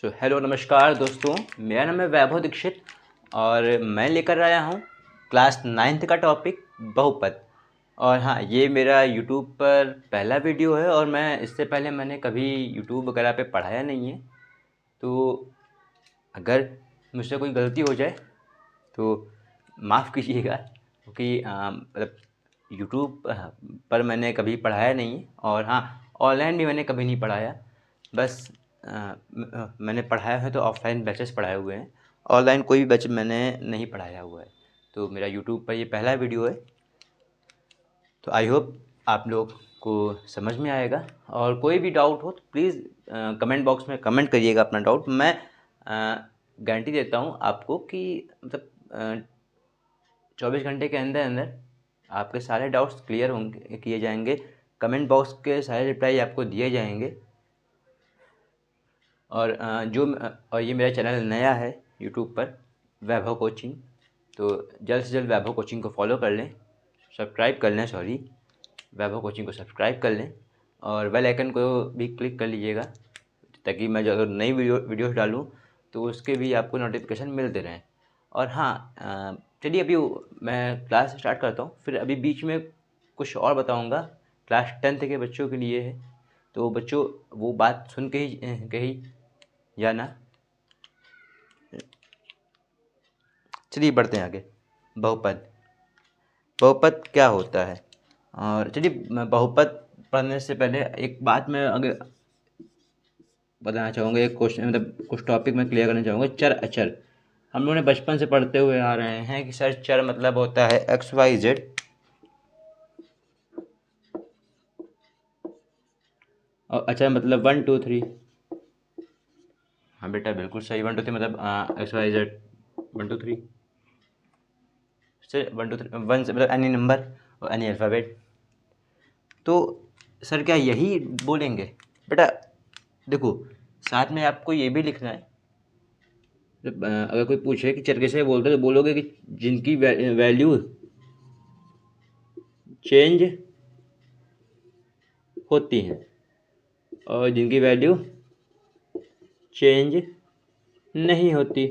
Hello नमस्कार दोस्तों, मेरा नाम है वैभव दीक्षित और मैं लेकर आया हूँ क्लास 9th का टॉपिक बहुपद। और हाँ, ये मेरा यूट्यूब पर पहला वीडियो है और मैं इससे पहले मैंने कभी यूट्यूब वगैरह पे पढ़ाया नहीं है। तो अगर मुझसे कोई गलती हो जाए तो माफ़ कीजिएगा, क्योंकि मतलब यूट्यूब पर मैंने कभी पढ़ाया नहीं है। और हाँ, ऑनलाइन भी मैंने कभी नहीं पढ़ाया। बस मैंने पढ़ाया है तो ऑफलाइन बैचेस पढ़ाए हुए हैं, ऑनलाइन कोई भी बैच मैंने नहीं पढ़ाया हुआ है। तो मेरा यूट्यूब पर ये पहला वीडियो है। तो आई होप आप लोग को समझ में आएगा। और कोई भी डाउट हो तो प्लीज़ कमेंट बॉक्स में कमेंट करिएगा अपना डाउट। मैं गारंटी देता हूँ आपको कि मतलब 24 घंटे के अंदर अंदर आपके सारे डाउट्स क्लियर होंगे, किए जाएंगे। कमेंट बॉक्स के सारे रिप्लाई आपको दिए जाएंगे। और और ये मेरा चैनल नया है यूट्यूब पर, वैभव कोचिंग। तो जल्द से जल्द वैभव कोचिंग को फॉलो कर लें, सब्सक्राइब कर लें, वैभव कोचिंग को सब्सक्राइब कर लें और बेल आइकन को भी क्लिक कर लीजिएगा, ताकि मैं जो अगर नई वीडियोस डालूँ तो उसके भी आपको नोटिफिकेशन मिलते रहें। और हाँ, चलिए अभी मैं क्लास स्टार्ट करता हूँ, फिर अभी बीच में कुछ और बताऊँगा। क्लास 10th के बच्चों के लिए है, तो बच्चों वो बात सुन के ही कही या ना। चलिए बढ़ते हैं आगे। बहुपद बहुपद क्या होता है? और चलिए, बहुपद पढ़ने से पहले एक बात मैं आगे बताना चाहूँगा। एक क्वेश्चन मतलब कुछ टॉपिक में क्लियर करना चाहूँगा। चर अचर हम लोगों ने बचपन से पढ़ते हुए आ रहे हैं कि सर चर मतलब होता है XYZ, और अचर मतलब 1 2 3। हाँ बेटा, बिल्कुल सही। 1 2 3 मतलब XYZ 1 2 3 से 1 2 3 1 से मतलब एनी नंबर और एनी अल्फ़ाबेट। तो सर क्या यही बोलेंगे? बेटा देखो, साथ में आपको ये भी लिखना है। अगर कोई पूछे कि चर किसे बोलते हैं तो बोलोगे कि जिनकी वैल्यू चेंज होती है और जिनकी वैल्यू चेंज नहीं होती।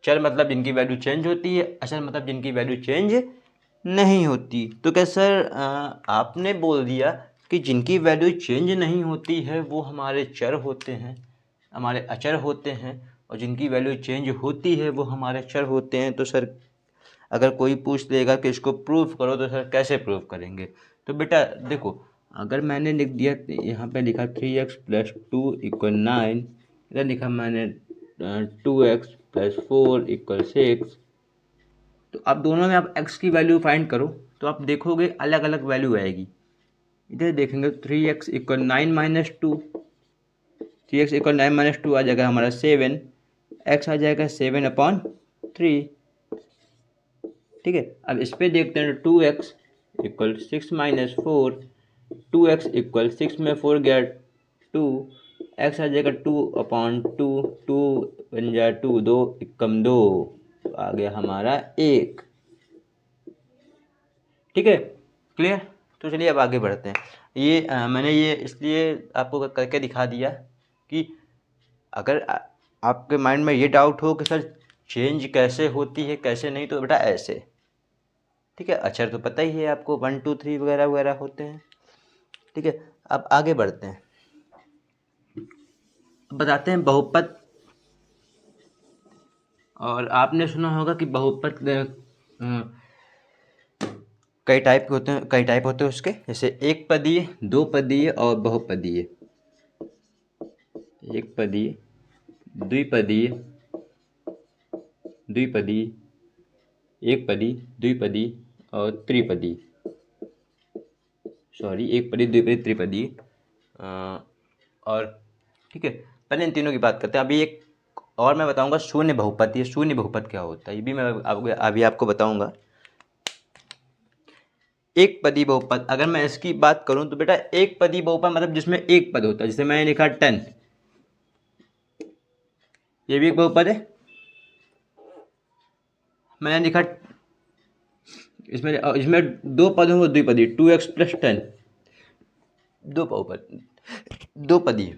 चर मतलब जिनकी वैल्यू चेंज होती है, अचर मतलब जिनकी वैल्यू चेंज नहीं होती। तो क्या सर आपने बोल दिया कि जिनकी वैल्यू चेंज नहीं होती है वो हमारे चर होते हैं, हमारे अचर होते हैं, और जिनकी वैल्यू चेंज होती है वो हमारे चर होते हैं। तो सर अगर कोई पूछ लेगा कि इसको प्रूफ करो तो सर कैसे प्रूफ करेंगे? तो बेटा देखो, अगर मैंने लिख दिया, यहाँ पे लिखा 3x + 2 = 9, इधर लिखा मैंने 2x + 4 = 6। तो अब दोनों में आप x की वैल्यू फाइंड करो तो आप देखोगे अलग अलग वैल्यू आएगी। इधर देखेंगे 3x = 9 - 2, 3x = 9 - 2 आ जाएगा हमारा 7, x आ जाएगा 7/3। ठीक है, अब इस पे देखते हैं। 2x = 6 - 4, 2x = 6 में 4 गया 2, x आ जाएगा 2/2, 2 बन जाए 2, 2 = 2, तो आ गया हमारा 1। ठीक है, क्लियर? तो चलिए अब आगे बढ़ते हैं। ये मैंने ये इसलिए आपको करके दिखा दिया कि अगर आपके माइंड में ये डाउट हो कि सर चेंज कैसे होती है कैसे नहीं, तो बेटा ऐसे। ठीक है, अक्षर तो पता ही है आपको, 1 2 3 वगैरह वगैरह होते हैं। ठीक है, अब आगे बढ़ते हैं, बताते हैं बहुपद। और आपने सुना होगा कि बहुपद कई टाइप के होते हैं, कई टाइप होते हैं उसके, जैसे एक पदीय, दो पदीय और बहुपदीय। एक पदीय, द्विपदीय, द्विपदीय, एक पदी, द्विपदी और त्रिपदी। सॉरी, एक पदी, द्विपदी, त्रिपदी। और ठीक है, पहले इन तीनों की बात करते हैं। अभी एक और मैं बताऊंगा शून्य बहुपद। ये शून्य बहुपद क्या होता है ये भी मैं अभी आपको बताऊंगा। एक पदी बहुपद, अगर मैं इसकी बात करूं तो बेटा एक पदी बहुपद मतलब जिसमें एक पद होता है। जैसे मैंने लिखा 10, ये भी एक बहुपद है। मैंने लिखा इसमें इसमें दो पद हों, द्विपदी, 2x प्लस 10, दो पदी,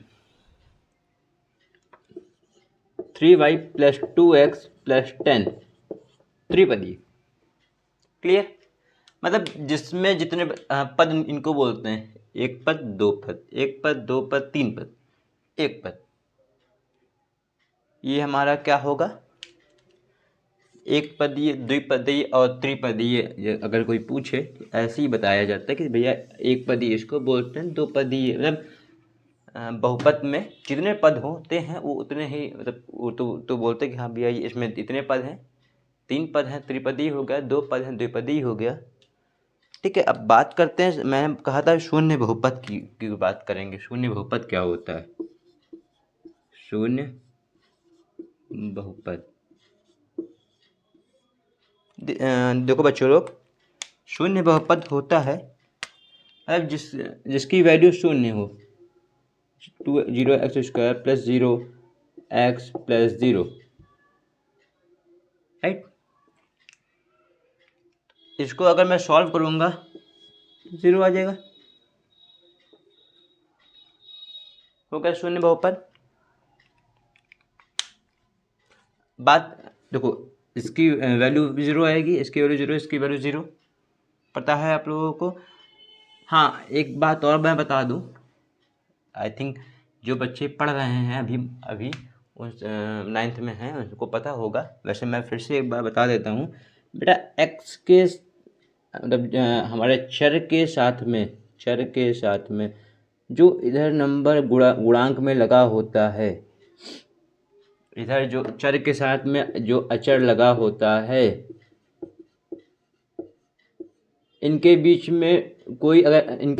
3y plus 2x plus 10, त्रिपदी। Clear? मतलब जिसमें जितने पद इनको बोलते हैं, एक पद, दो पद, एक पद, दो पद, तीन पद, एक पद, ये हमारा क्या होगा? एक पदीय, द्विपदीय और त्रिपदीय। ये अगर कोई पूछे तो ऐसे ही बताया जाता है कि भैया एक पदीय इसको बोलते हैं, दो पदीय मतलब बहुपद में जितने पद होते हैं वो उतने ही, मतलब वो तो बोलते हैं कि हाँ भैया इसमें इतने पद हैं, तीन पद हैं त्रिपदी हो गया, दो पद हैं द्विपदी हो गया। ठीक है, अब बात करते हैं, मैंने कहा था शून्य बहुपद की बात करेंगे। शून्य बहुपद क्या होता है? शून्य बहुपद, देखो बच्चों लोग, शून्य बहुपद होता है अब जिसकी वैल्यू शून्य हो, 0x² plus 0x plus 0, right. इसको अगर मैं सॉल्व करूँगा 0 आ जाएगा, हो गया शून्य बहुपद। बात देखो, इसकी वैल्यू 0 आएगी, इसकी वैल्यू 0, इसकी वैल्यू 0, पता है आप लोगों को। हाँ, एक बात और मैं बता दूँ, आई थिंक जो बच्चे पढ़ रहे हैं अभी उस 9th में हैं उनको पता होगा, वैसे मैं फिर से एक बार बता देता हूँ। बेटा x के मतलब हमारे चर के साथ में जो इधर नंबर गुणांक में लगा होता है, इधर जो चर के साथ में जो अचर लगा होता है, इनके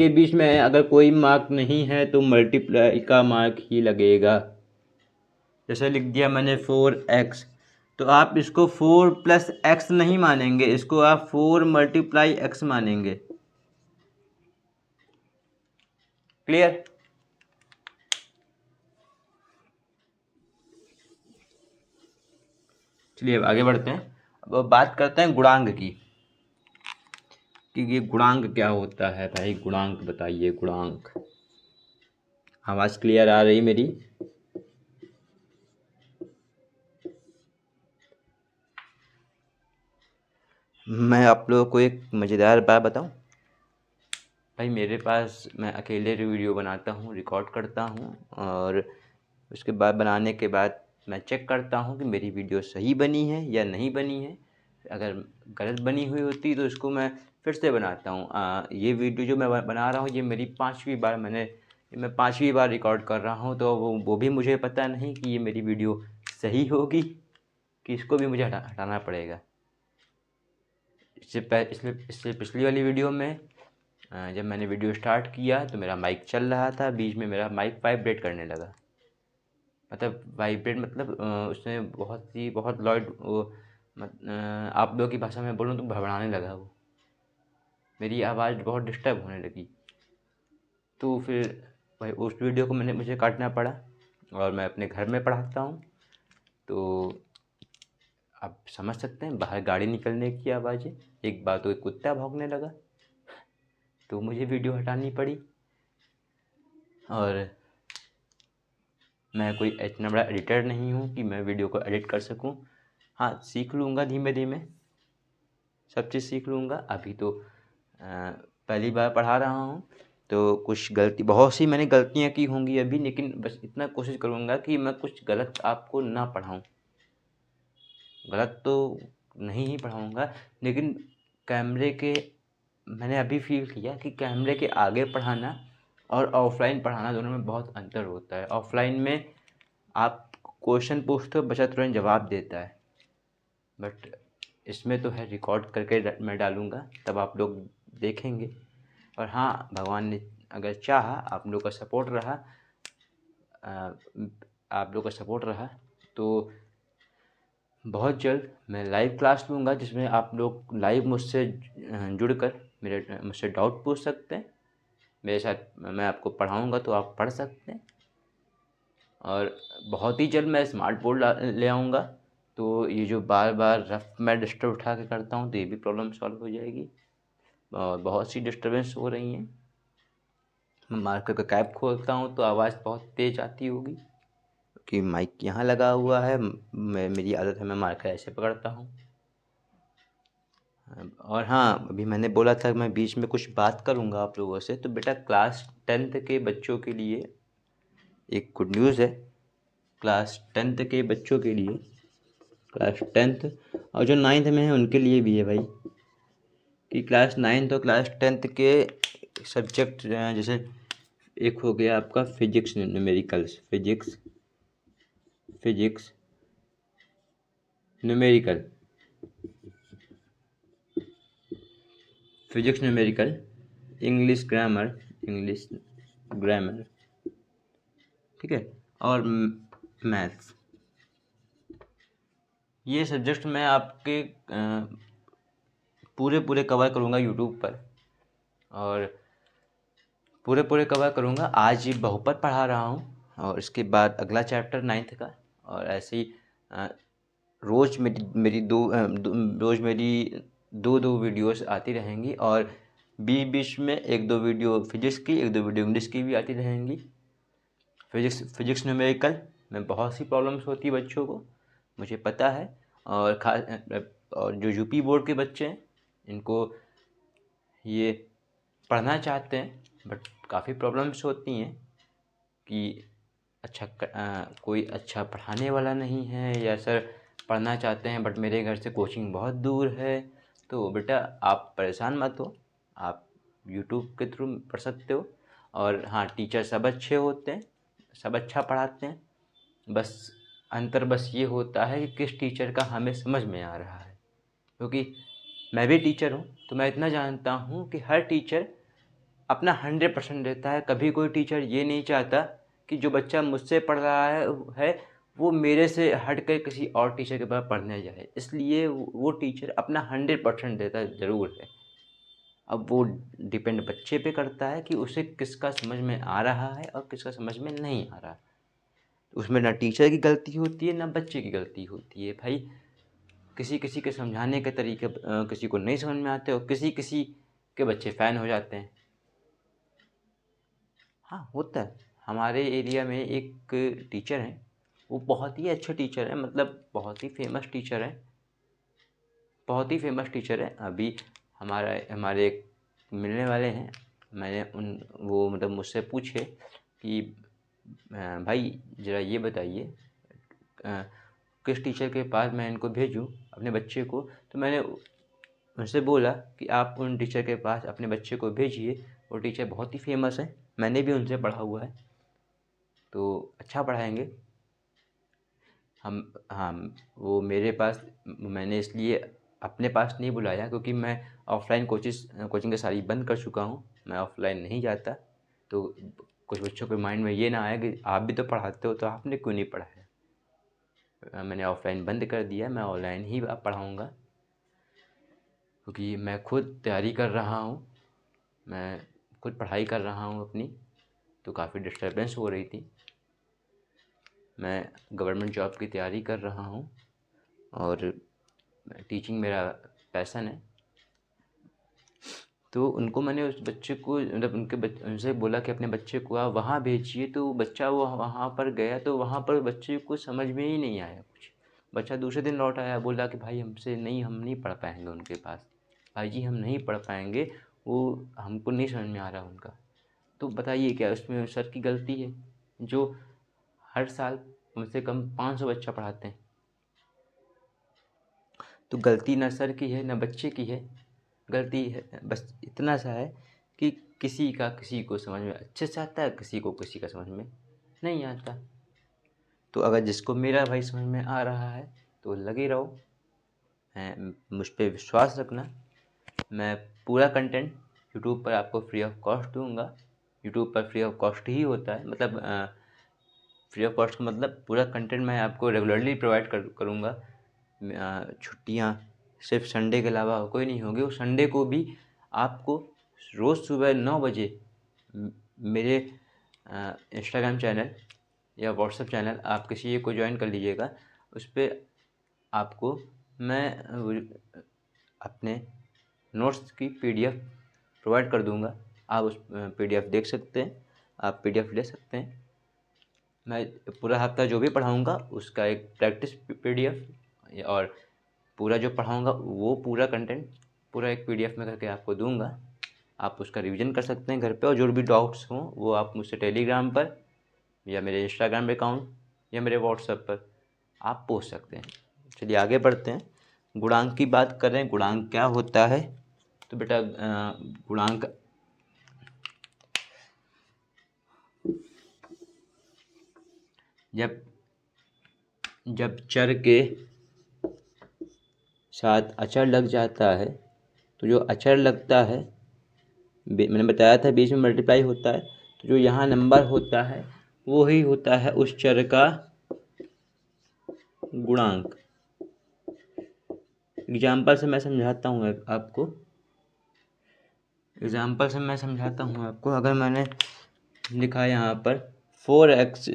बीच में अगर कोई मार्क नहीं है तो मल्टीप्लाई का मार्क ही लगेगा। जैसे लिख दिया मैंने 4x, तो आप इसको 4 प्लस x नहीं मानेंगे, इसको आप 4 मल्टीप्लाई x मानेंगे। क्लियर? चलिए अब आगे बढ़ते हैं। अब बात करते हैं गुणांक की, कि ये गुणांक क्या होता है भाई। गुणांक बताइए, गुणांक। आवाज़ क्लियर आ रही मेरी? मैं आप लोगों को एक मज़ेदार बात बताऊं भाई, मेरे पास, मैं अकेले वीडियो बनाता हूं, रिकॉर्ड करता हूं, और उसके बाद बनाने के बाद मैं चेक करता हूं कि मेरी वीडियो सही बनी है या नहीं बनी है। अगर गलत बनी हुई होती तो इसको मैं फिर से बनाता हूं। ये वीडियो जो मैं बना रहा हूं, ये मेरी मैं पाँचवीं बार रिकॉर्ड कर रहा हूं, तो वो भी मुझे पता नहीं कि ये मेरी वीडियो सही होगी कि इसको भी मुझे हटाना पड़ेगा। इससे पिछली वाली वीडियो में जब मैंने वीडियो स्टार्ट किया तो मेरा माइक चल रहा था, बीच में मेरा माइक वाइब्रेट करने लगा। मतलब वाइब्रेट मतलब उसमें बहुत लाउड, आप लोगों की भाषा में बोलूँ तो भड़बड़ाने लगा वो, मेरी आवाज़ बहुत डिस्टर्ब होने लगी। तो फिर भाई उस वीडियो को मुझे काटना पड़ा, और मैं अपने घर में पढ़ाता हूँ, तो आप समझ सकते हैं बाहर गाड़ी निकलने की आवाज़ें। एक बार तो एक कुत्ता भौंकने लगा, तो मुझे वीडियो हटानी पड़ी। और मैं कोई इतना बड़ा एडिटर नहीं हूँ कि मैं वीडियो को एडिट कर सकूँ। हाँ, सीख लूँगा धीमे धीमे, सब चीज़ सीख लूँगा। अभी तो पहली बार पढ़ा रहा हूँ, तो बहुत सी मैंने गलतियाँ की होंगी अभी, लेकिन बस इतना कोशिश करूँगा कि मैं कुछ गलत आपको ना पढ़ाऊँ। गलत तो नहीं ही पढ़ाऊँगा, लेकिन मैंने अभी फील किया कि कैमरे के आगे पढ़ाना और ऑफलाइन पढ़ाना, दोनों में बहुत अंतर होता है। ऑफलाइन में आप क्वेश्चन पूछते हो, बच्चा तुरंत जवाब देता है, बट इसमें तो है रिकॉर्ड करके मैं डालूँगा, तब आप लोग देखेंगे। और हाँ, भगवान ने अगर चाहा, आप लोग का सपोर्ट रहा तो बहुत जल्द मैं लाइव क्लास लूँगा, जिसमें आप लोग लाइव मुझसे जुड़कर मुझसे डाउट पूछ सकते हैं। मेरे साथ मैं आपको पढ़ाऊँगा तो आप पढ़ सकते हैं। और बहुत ही जल्द मैं स्मार्ट बोर्ड ले आऊँगा, तो ये जो बार बार रफ मैं डिस्टर्ब उठा के करता हूँ तो ये भी प्रॉब्लम सॉल्व हो जाएगी। और बहुत सी डिस्टर्बेंस हो रही हैं। मैं मार्कर का कैप खोलता हूँ तो आवाज़ बहुत तेज़ आती होगी कि माइक यहाँ लगा हुआ है। मेरी आदत है, मैं मार्कर ऐसे पकड़ता हूँ। और हाँ, अभी मैंने बोला था मैं बीच में कुछ बात करूँगा आप लोगों से, तो बेटा क्लास 10th के बच्चों के लिए एक गुड न्यूज़ है। क्लास 10th के बच्चों के लिए, क्लास 10th और जो 9th में है उनके लिए भी है भाई, कि क्लास 9th और क्लास 10th के सब्जेक्ट जैसे एक हो गया आपका physics numericals, physics numerical, physics numerical, English grammar, ठीक है, और मैथ्स। ये सब्जेक्ट मैं आपके पूरे कवर करूँगा यूट्यूब पर, और पूरे कवर करूँगा। आज ये बहुपद पढ़ा रहा हूँ और इसके बाद अगला चैप्टर 9th का, और ऐसे ही रोज़ मेरी दो वीडियोस आती रहेंगी, और बीच में एक दो वीडियो फिजिक्स की, एक दो वीडियो इंग्लिश की भी आती रहेंगी। फिजिक्स न्यूमेरिकल में बहुत सी प्रॉब्लम्स होती है बच्चों को, मुझे पता है। और जो यूपी बोर्ड के बच्चे हैं इनको ये पढ़ना चाहते हैं, बट काफ़ी प्रॉब्लम्स होती हैं कि कोई अच्छा पढ़ाने वाला नहीं है, या सर पढ़ना चाहते हैं बट मेरे घर से कोचिंग बहुत दूर है। तो बेटा आप परेशान मत हो, आप यूट्यूब के थ्रू पढ़ सकते हो। और हाँ, टीचर सब अच्छे होते हैं, सब अच्छा पढ़ाते हैं, बस अंतर बस ये होता है कि किस टीचर का हमें समझ में आ रहा है। क्योंकि मैं भी टीचर हूँ तो मैं इतना जानता हूँ कि हर टीचर अपना 100% देता है। कभी कोई टीचर ये नहीं चाहता कि जो बच्चा मुझसे पढ़ रहा है वो मेरे से हट कर किसी और टीचर के पास पढ़ने जाए, इसलिए वो टीचर अपना 100% देता ज़रूर है। अब वो डिपेंड बच्चे पे करता है कि उसे किसका समझ में आ रहा है और किसका समझ में नहीं आ रहा। उसमें ना टीचर की गलती होती है ना बच्चे की गलती होती है भाई। किसी किसी के समझाने के तरीके किसी को नहीं समझ में आते, और किसी किसी के बच्चे फ़ैन हो जाते हैं। हाँ, होता है। हमारे एरिया में एक टीचर हैं, वो बहुत ही अच्छे टीचर हैं, मतलब बहुत ही फेमस टीचर हैं, बहुत ही फेमस टीचर हैं। अभी हमारे एक मिलने वाले हैं। मैंने वो मतलब मुझसे पूछे कि भाई ज़रा ये बताइए किस टीचर के पास मैं इनको भेजूँ अपने बच्चे को। तो मैंने उनसे बोला कि आप उन टीचर के पास अपने बच्चे को भेजिए, वो टीचर बहुत ही फेमस है, मैंने भी उनसे पढ़ा हुआ है, तो अच्छा पढ़ाएंगे। हाँ, वो मेरे पास, मैंने इसलिए अपने पास नहीं बुलाया क्योंकि मैं ऑफ़लाइन कोचिंग सारी बंद कर चुका हूँ, मैं ऑफ़लाइन नहीं जाता। तो कुछ बच्चों के माइंड में ये ना आए कि आप भी तो पढ़ाते हो तो आपने क्यों नहीं पढ़ाया। मैंने ऑफ़लाइन बंद कर दिया, मैं ऑनलाइन ही अब पढ़ाऊँगा, क्योंकि मैं खुद तैयारी कर रहा हूँ, मैं खुद पढ़ाई कर रहा हूँ अपनी, तो काफ़ी डिस्टर्बेंस हो रही थी। मैं गवर्नमेंट जॉब की तैयारी कर रहा हूँ और टीचिंग मेरा पैशन है। तो उनको मैंने उस बच्चे को मतलब उनसे बोला कि अपने बच्चे को आप वहाँ भेजिए, तो बच्चा वो वहाँ पर गया, तो वहाँ पर बच्चे को समझ में ही नहीं आया कुछ। बच्चा दूसरे दिन लौट आया, बोला कि भाई हम नहीं पढ़ पाएंगे उनके पास, भाई जी हम नहीं पढ़ पाएंगे, वो हमको नहीं समझ में आ रहा उनका। तो बताइए क्या उसमें सर की गलती है, जो हर साल कम से कम 500 बच्चा पढ़ाते हैं। तो गलती ना सर की है ना बच्चे की है, गलती है बस इतना सा है कि किसी को समझ में अच्छे से आता है, किसी का समझ में नहीं आता। तो अगर जिसको मेरा भाई समझ में आ रहा है तो लगे रहो, मुझ पर विश्वास रखना। मैं पूरा कंटेंट यूट्यूब पर आपको फ्री ऑफ कॉस्ट दूंगा। यूट्यूब पर फ्री ऑफ कॉस्ट ही होता है, मतलब फ्री ऑफ कॉस्ट का मतलब पूरा कंटेंट मैं आपको रेगुलरली प्रोवाइड करूँगा। छुट्टियाँ सिर्फ संडे के अलावा कोई नहीं होगी। वो संडे को भी आपको रोज़ सुबह 9 बजे मेरे इंस्टाग्राम चैनल या व्हाट्सएप चैनल, आप किसी एक को ज्वाइन कर लीजिएगा, उस पर आपको मैं अपने नोट्स की PDF प्रोवाइड कर दूंगा। आप उस PDF देख सकते हैं, आप PDF ले सकते हैं। मैं पूरा हफ्ता जो भी पढ़ाऊँगा उसका एक प्रैक्टिस PDF और पूरा जो पढ़ाऊँगा वो पूरा कंटेंट पूरा एक PDF में करके आपको दूंगा। आप उसका रिवीजन कर सकते हैं घर पे, और जो भी डाउट्स हों वो आप मुझसे टेलीग्राम पर या मेरे इंस्टाग्राम अकाउंट या मेरे व्हाट्सएप पर आप पूछ सकते हैं। चलिए आगे बढ़ते हैं। गुणांक की बात करें, गुणांक क्या होता है? तो बेटा गुणांक जब चर के साथ अचर लग जाता है, तो जो अचर लगता है मैंने बताया था बीच में मल्टीप्लाई होता है, तो जो यहाँ नंबर होता है वो ही होता है उस चर का गुणांक। एग्जाम्पल से मैं समझाता हूँ आपको। अगर मैंने लिखा यहाँ पर 4x,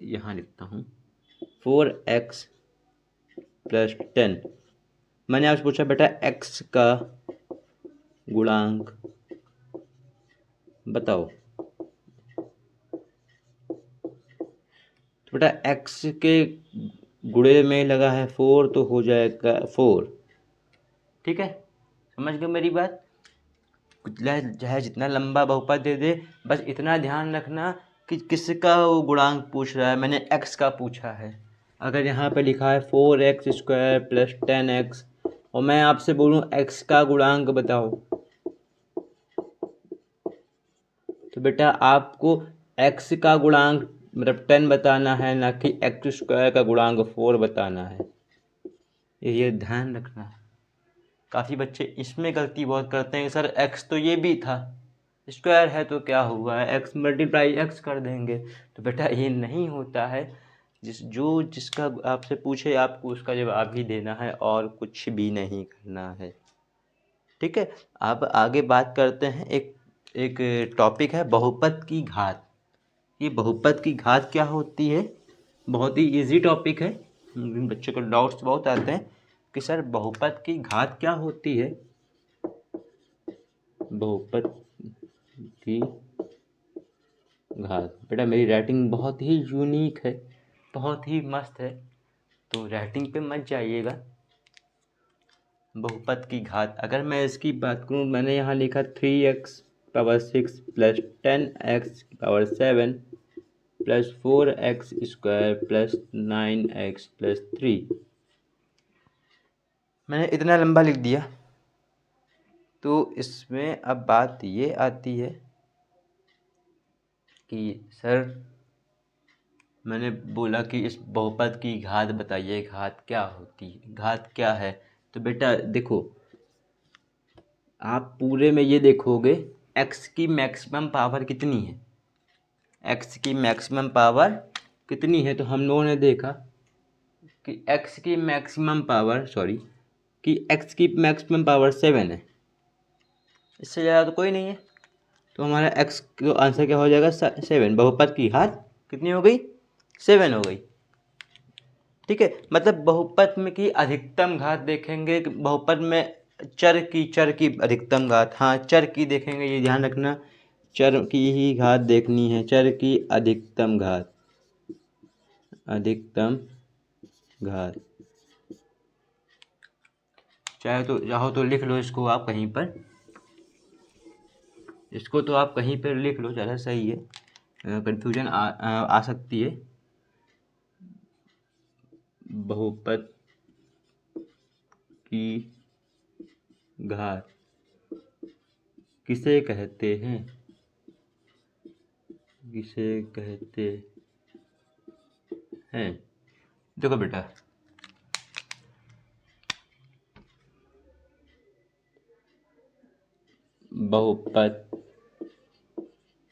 यहाँ लिखता हूँ 4x + 10। मैंने आपसे पूछा बेटा x का गुणांक बताओ। तो बेटा x के गुणे में लगा है 4 तो हो जाएगा 4। ठीक है, समझ गए मेरी बात? चाहे जितना लंबा बहुपद दे दे, बस इतना ध्यान रखना कि किसका वो गुणांक पूछ रहा है। मैंने x का पूछा है। अगर यहाँ पे लिखा है 4x² + 10x और मैं आपसे बोलूँ x का गुणांक बताओ, तो बेटा आपको x का गुणांक मतलब 10 बताना है, ना कि x² का गुणांक 4 बताना है। ये ध्यान रखना। काफ़ी बच्चे इसमें गलती बहुत करते हैं, सर x तो ये भी था, स्क्वायर है तो क्या हुआ है, x × x कर देंगे। तो बेटा ये नहीं होता है। जिसका आपसे पूछे आपको उसका जवाब ही देना है और कुछ भी नहीं करना है। ठीक है, अब आगे बात करते हैं। एक टॉपिक है बहुपद की घात। ये बहुपद की घात क्या होती है? बहुत ही इजी टॉपिक है। बच्चों को डाउट्स बहुत आते हैं कि सर बहुपद की घात क्या होती है। बहुपद की घात, बेटा मेरी राइटिंग बहुत ही यूनिक है, बहुत ही मस्त है, तो राइटिंग पे मत जाइएगा। बहुपद की घात, अगर मैं इसकी बात करूँ, मैंने यहाँ लिखा 3x ^ 6 + 10x ^ 7 + 4x² + 9x + 3। मैंने इतना लंबा लिख दिया। तो इसमें अब बात ये आती है कि सर मैंने बोला कि इस बहुपद की घात बताइए, घात क्या होती है, घात क्या है। तो बेटा देखो, आप पूरे में ये देखोगे x की मैक्सिमम पावर कितनी है, x की मैक्सिमम पावर कितनी है। तो हम लोगों ने देखा कि x की मैक्सिमम पावर 7 है, इससे ज़्यादा तो कोई नहीं है। तो हमारा x का आंसर क्या हो जाएगा? 7। बहुपद की घात कितनी हो गई? 7 हो गई। ठीक है, मतलब बहुपद में की अधिकतम घात देखेंगे कि बहुपद में चर की अधिकतम घात, हाँ चर की देखेंगे, ये ध्यान रखना, चर की ही घात देखनी है, चर की अधिकतम घात, चाहो तो लिख लो इसको आप कहीं पर, इसको तो आप कहीं पर लिख लो, ज़्यादा सही है, कंफ्यूजन आ सकती है। बहुपद की घात किसे कहते हैं? देखो बेटा, बहुपद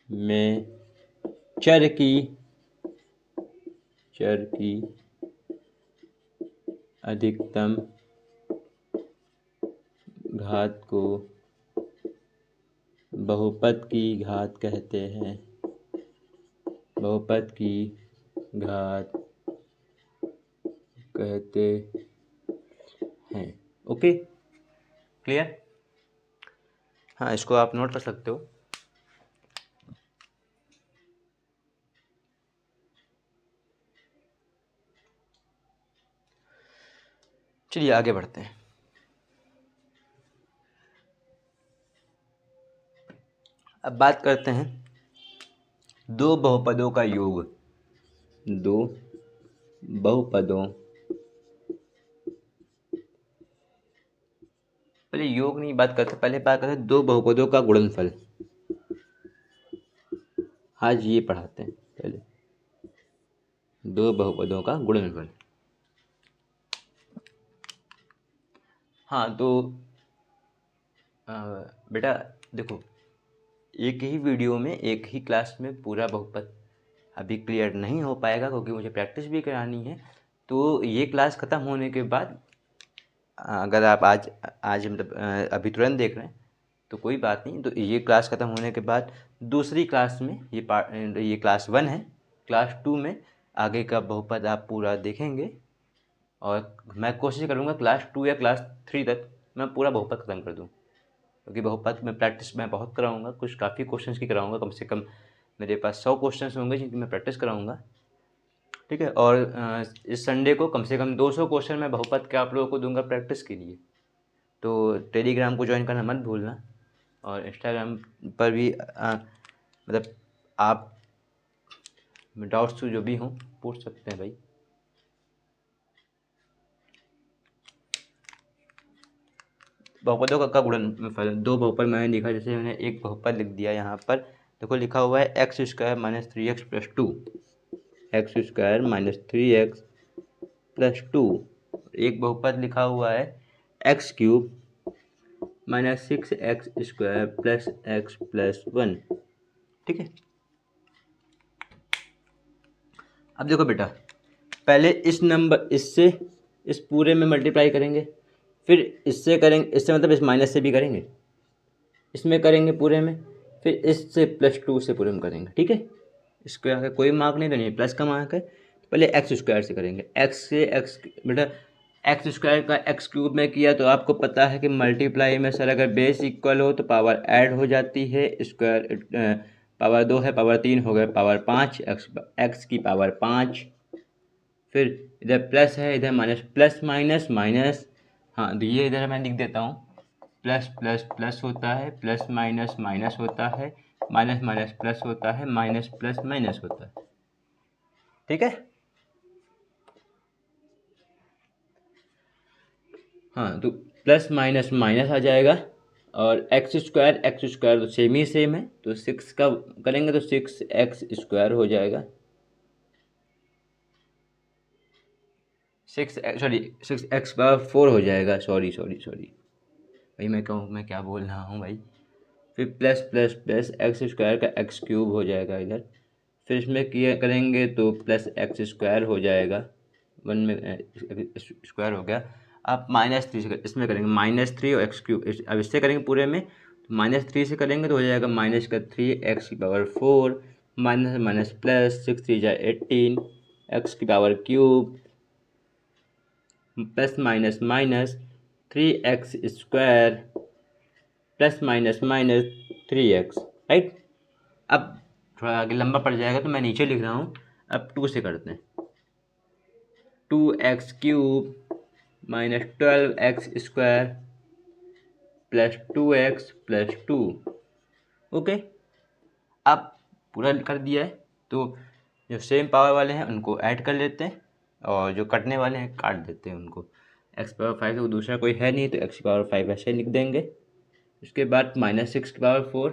में चर की अधिकतम घात को बहुपद की घात कहते हैं। बहुपद की घात कहते हैं। Okay, clear? हाँ, इसको आप नोट कर सकते हो। चलिए आगे बढ़ते हैं। अब बात करते हैं दो बहुपदों का योग। दो बहुपदों, पहले योग नहीं बात करते, पहले बात करते हैं दो बहुपदों का गुणनफल। आज ये पढ़ाते हैं पहले, दो बहुपदों का गुणनफल। हाँ तो बेटा देखो, एक ही वीडियो में एक ही क्लास में पूरा बहुपद अभी क्लियर नहीं हो पाएगा, क्योंकि मुझे प्रैक्टिस भी करानी है। तो ये क्लास ख़त्म होने के बाद अगर आप आज आज मतलब अभी तुरंत देख रहे हैं तो कोई बात नहीं, तो ये क्लास ख़त्म होने के बाद दूसरी क्लास में ये क्लास 1 है, क्लास 2 में आगे का बहुपद आप पूरा देखेंगे। और मैं कोशिश करूँगा क्लास 2 या क्लास 3 तक मैं पूरा बहुपद ख़त्म कर दूँ, क्योंकि बहुपद में प्रैक्टिस मैं बहुत कराऊँगा, कुछ काफ़ी क्वेश्चंस की कराऊँगा। कम से कम मेरे पास 100 क्वेश्चंस होंगे जिनकी मैं प्रैक्टिस कराऊँगा, ठीक है। और इस संडे को कम से कम 200 क्वेश्चन मैं बहुपद के आप लोगों को दूंगा प्रैक्टिस के लिए। तो टेलीग्राम को ज्वाइन करना मत भूलना, और इंस्टाग्राम पर भी मतलब आप डाउट्स जो भी हों पूछ सकते हैं भाई। बहुपदों का गुणनफल, दो बहुपद मैंने लिखा, जैसे मैंने एक बहुपद लिख दिया यहाँ पर, देखो लिखा हुआ है x square minus 3x plus 2, x square minus 3x plus 2। एक बहुपद लिखा हुआ है x cube minus 6x square plus x plus 1, ठीक है। अब देखो बेटा, पहले इस नंबर इससे इस पूरे में मल्टीप्लाई करेंगे, फिर इससे करेंगे, इससे मतलब इस माइनस से भी करेंगे, इसमें करेंगे पूरे में, फिर इससे प्लस 2 से पूरे में करेंगे, ठीक है। स्क्वायर का कोई मार्क नहीं देनी, प्लस का मार्क है। पहले एक्स स्क्वायर से करेंगे, एक्स से एक्स बेटा, एक्स स्क्वायर का एक्स क्यूब में किया तो आपको पता है कि मल्टीप्लाई में सर अगर बेस इक्वल हो तो पावर ऐड हो जाती है। स्क्वायर पावर 2 है, पावर 3 हो गए पावर 5, एक्स की पावर 5। फिर इधर प्लस है, इधर माइनस, प्लस माइनस माइनस, हाँ तो ये इधर मैं लिख देता हूँ, प्लस प्लस प्लस होता है, प्लस माइनस माइनस होता है, माइनस माइनस प्लस होता है, माइनस प्लस माइनस होता है, ठीक है। हाँ तो प्लस माइनस माइनस आ जाएगा, और एक्स स्क्वायर तो सेम ही सेम है, तो 6 का करेंगे तो 6x स्क्वायर हो जाएगा, 6x पावर 4 हो जाएगा, सॉरी भाई, मैं कहूँ मैं क्या बोल रहा हूँ भाई। फिर plus plus plus x square का एक्स क्यूब हो जाएगा इधर, फिर इसमें किया करेंगे तो प्लस एक्स स्क्वायर हो जाएगा, 1 में स्क्वायर हो गया। आप -3 से इसमें करेंगे -3 और एक्स क्यूब, अब इससे करेंगे पूरे में, तो -3 से करेंगे तो हो जाएगा -3 x की पावर 4, माइनस माइनस प्लस 6 3 जा 18 x की power cube, plus minus minus 3x square plus minus minus 3x, right. अब थोड़ा आगे लंबा पड़ जाएगा तो मैं नीचे लिख रहा हूँ, अब 2 से करते हैं, 2x cube minus 12x square plus 2x plus 2, okay. अब पूरा कर दिया है, तो जो सेम पावर वाले हैं उनको ऐड कर लेते हैं, और जो कटने वाले हैं काट देते हैं उनको। x पावर 5 तो दूसरा कोई है नहीं, तो x की पावर 5 ऐसे लिख देंगे। उसके बाद -6 की पावर 4,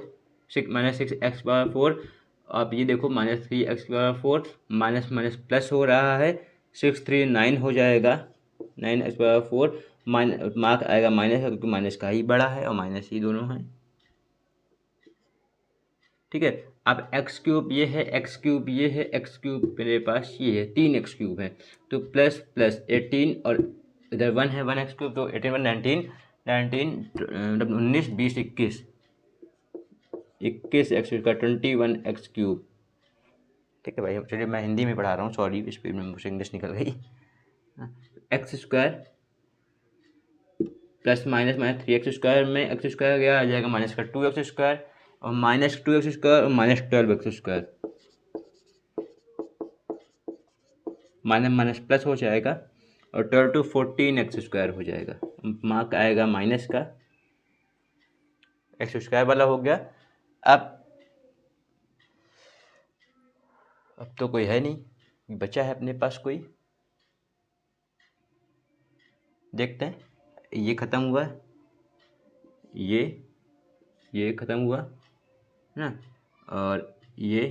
-6x पावर 4, आप ये देखो -3x की पावर 4, माइनस माइनस प्लस हो रहा है, 6 3 9 हो जाएगा, 9x पावर 4, मार्क आएगा माइनस, क्योंकि माइनस का ही बड़ा है और माइनस ही दोनों हैं, ठीक है। अब एक्स क्यूब ये है, एक्स क्यूब ये है, एक्स क्यूब मेरे पास ये है, 3x क्यूब है, तो प्लस प्लस 18 और इधर 1 है, 1x क्यूब, तो 18 1 19 19 मतलब 19 20 21 21 एक्स का 21x क्यूब, ठीक है भाई। चलिए मैं हिंदी में पढ़ा रहा हूँ, सॉरी, स्पीड में मुझसे इंग्लिश निकल गई। X square plus minus minus 3x² में x² गया, आ जाएगा माइनस का 2x² और माइनस 2x² और minus 12x², minus minus plus हो जाएगा और 12 to 14x² हो जाएगा। मार्क आएगा माइनस का, x² वाला हो गया। अब तो कोई है नहीं, बचा है अपने पास कोई, देखते हैं। ये ख़त्म हुआ, ये ख़त्म हुआ है ना, और ये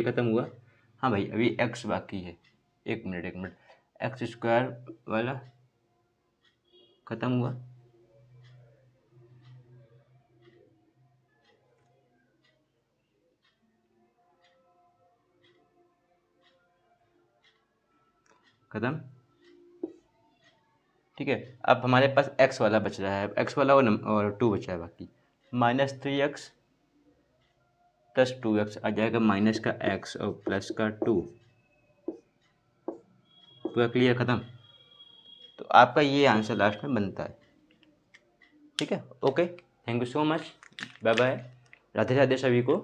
ख़त्म हुआ। हाँ भाई, अभी x बाकी है, एक मिनट, x² वाला ख़त्म हुआ, ख़त्म, ठीक है। अब हमारे पास x वाला बच रहा है, x वाला और 2 बचा है बाकी। -3x प्लस 2x आ जाएगा, माइनस का x और प्लस का 2, पूरा क्लियर, ख़त्म। तो आपका ये आंसर लास्ट में बनता है, ठीक है। Okay, thank you so much, bye bye, Radhe Radhe सभी को।